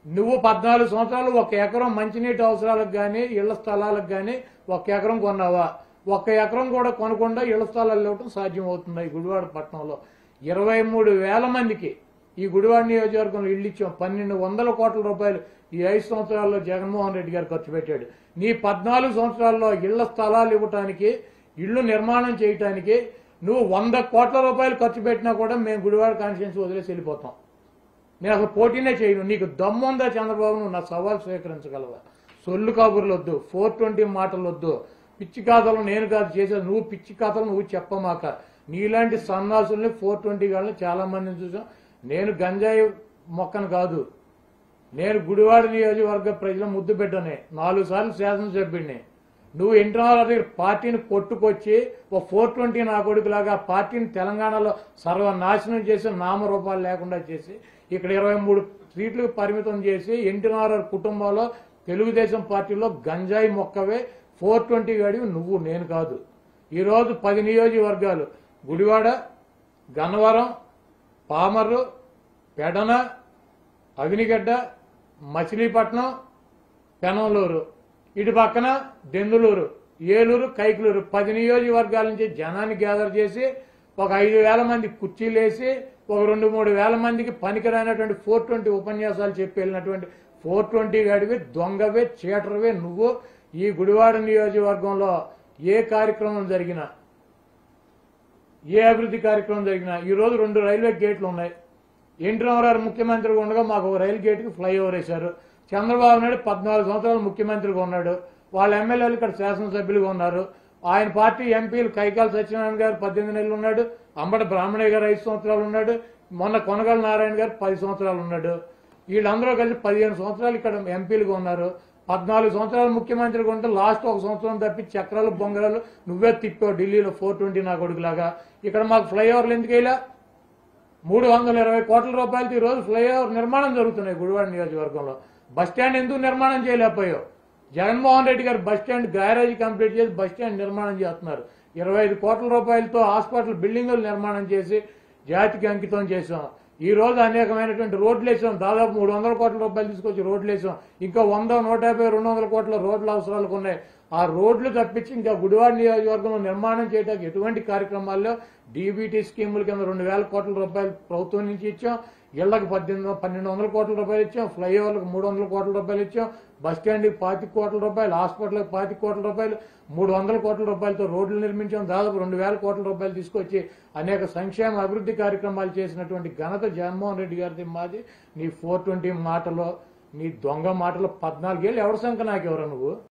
నువ్వు 14 సంవత్సరాలు 1 ఎకరం మంచినీటి అవసరాలకు కానీ ఇళ్ల స్థలాలకు కానీ 1 ఎకరం కొన్నావా? 1 ఎకరం కూడా కొనకుండా ఇళ్ల స్థలాలు ఇవ్వటం సాధ్యం అవుతుంది. ఈ గుడివాడ పట్టణంలో 23,000 మందికి ఈ గుడివాడ నియోజకవర్గంలో ఇళ్లు ఇచ్చాం. 1,200 కోట్ల రూపాయలు ఈ 5 సంవత్సరాల్లో జగన్మోహన్ రెడ్డి గారు ఖర్చు పెట్టాడు. నీ 14 సంవత్సరాల్లో ఇళ్ల స్థలాలు ఇవ్వటానికి, ఇళ్లు నిర్మాణం చేయటానికి నువ్వు 100 కోట్ల రూపాయలు ఖర్చు పెట్టినా కూడా మేము గుడివాడ కాన్స్టిట్యున్సీ వదిలేసి వెళ్ళిపోతాం. నేను అసలు పోటీనే చేయను. నీకు దమ్ముందా చంద్రబాబు? నువ్వు నా సవాల్ స్వీకరించగలవా? సొల్లు కబుర్లు వద్దు, 420 మాటలు వద్దు, పిచ్చి కథలు నేను కాదు చేసేది. నువ్వు పిచ్చి కథలు నువ్వు చెప్పమాక. నీలాంటి సన్నాసుల్ని 420 గాళ్ళని చాలా మందిని చూసాం. నేను గంజాయి మొక్కను కాదు, నేను గుడివాడ నియోజకవర్గ ప్రజల ముద్దు బిడ్డనే, 4 సార్లు శాసనసభ్యుడిని. నువ్వు ఇంటర్నల్ పార్టీని కొట్టుకొచ్చి ఓ 420 నా కొడుకులాగా పార్టీని తెలంగాణలో సర్వనాశనం చేసి నామరూపాలు లేకుండా చేసి ఇక్కడ 23 సీట్లకు పరిమితం చేసి ఎన్టీఆర్ కుటుంబంలో తెలుగుదేశం పార్టీలో గంజాయి మొక్కవే 420 గాడివి నువ్వు, నేను కాదు. ఈరోజు 10 నియోజకవర్గాలు గుడివాడ, గన్నవరం, పామర్రు, పెడన, అవినిగడ్డ, మచిలీపట్నం, పెనంలూరు, ఇటు పక్కన దెందులూరు, ఏలూరు, కైకులూరు 10 నియోజకవర్గాల నుంచి జనాన్ని గ్యాదర్ చేసి ఒక 5,000 మంది కుర్చీలేసి ఒక 2-3 వేల మందికి పనికిరానటువంటి 420 ఉపన్యాసాలు చెప్పి వెళ్ళినటువంటి 420 గాడివి, దొంగవే, చీటర్వే నువ్వు. ఈ గుడివాడ నియోజకవర్గంలో ఏ కార్యక్రమం జరిగినా, ఏ అభివృద్ధి కార్యక్రమం జరిగినా, ఈరోజు 2 రైల్వే గేట్లు ఉన్నాయి. ఎన్టీ రామారావు ముఖ్యమంత్రిగా ఉండగా మాకు ఒక రైలు గేటుకి ఫ్లైఓవర్ వేశారు. చంద్రబాబు నాయుడు 14 సంవత్సరాలు ముఖ్యమంత్రిగా ఉన్నాడు. వాళ్ళ ఎమ్మెల్యేలు ఇక్కడ శాసనసభ్యులుగా ఉన్నారు. ఆయన పార్టీ ఎంపీలు కైకాల సత్యనారాయణ గారు 18 నెలలు ఉన్నాడు, అంబటి బ్రాహ్మణయ్య గారు 5 సంవత్సరాలు ఉన్నాడు, మొన్న కొనగల నారాయణ గారు 10 సంవత్సరాలు ఉన్నాడు. వీళ్ళందరూ కలిసి 15 సంవత్సరాలు ఇక్కడ ఎంపీలుగా ఉన్నారు. 14 సంవత్సరాలు ముఖ్యమంత్రిగా ఉంటే లాస్ట్ 1 సంవత్సరం తప్పి చక్రాలు బొంగరాలు నువ్వే తిప్పావు ఢిల్లీలో 420 నా కొడుకులాగా. ఇక్కడ మాకు ఫ్లైఓవర్లు ఎందుకు వేయలా? 320 కోట్ల రూపాయలతో ఈరోజు ఫ్లైఓవర్ నిర్మాణం జరుగుతున్నాయి గుడివాడ నియోజకవర్గంలో. బస్టాండ్ ఎందుకు నిర్మాణం చేయలేకపోయావు? జగన్మోహన్ రెడ్డి గారు బస్టాండ్ గ్యారేజ్ కంప్లీట్ చేసి బస్టాండ్ నిర్మాణం చేస్తున్నారు. 25 కోట్ల రూపాయలతో హాస్పిటల్ బిల్డింగులు నిర్మాణం చేసి జాతికి అంకితం చేశాం. ఈ రోజు అనేకమైనటువంటి రోడ్లు వేసాం. దాదాపు 300 కోట్ల రూపాయలు తీసుకొచ్చి రోడ్లు వేసాం. ఇంకా 100, 150, 200 కోట్ల రోడ్ల అవసరాలకు ఉన్నాయి. ఆ రోడ్లు తప్పించి ఇంకా గుడివాడ నియోజకవర్గంలో నిర్మాణం చేయడానికి ఎటువంటి కార్యక్రమాల్లో డీబీటీ స్కీముల కింద 2,000 కోట్ల రూపాయలు ప్రభుత్వం నుంచి ఇచ్చాం. ఇళ్లకు 1,200 కోట్ల రూపాయలు ఇచ్చాం. ఫ్లైఓవర్లకు 300 కోట్ల రూపాయలు ఇచ్చాం. బస్టాండ్కి 25 కోట్ల రూపాయలు, హాస్పిటల్కి 25 కోట్ల రూపాయలు, 300 కోట్ల రూపాయలతో రోడ్లు నిర్మించాం. దాదాపు 2,000 కోట్ల రూపాయలు తీసుకొచ్చి అనేక సంక్షేమ అభివృద్ధి కార్యక్రమాలు చేసినటువంటి ఘనత జగన్మోహన్ రెడ్డి గారిది మాది. నీ 420 మాటలో, నీ దొంగ మాటలో 14 ఏళ్ళు ఎవరి సంఖ్య నాకెవరా నువ్వు?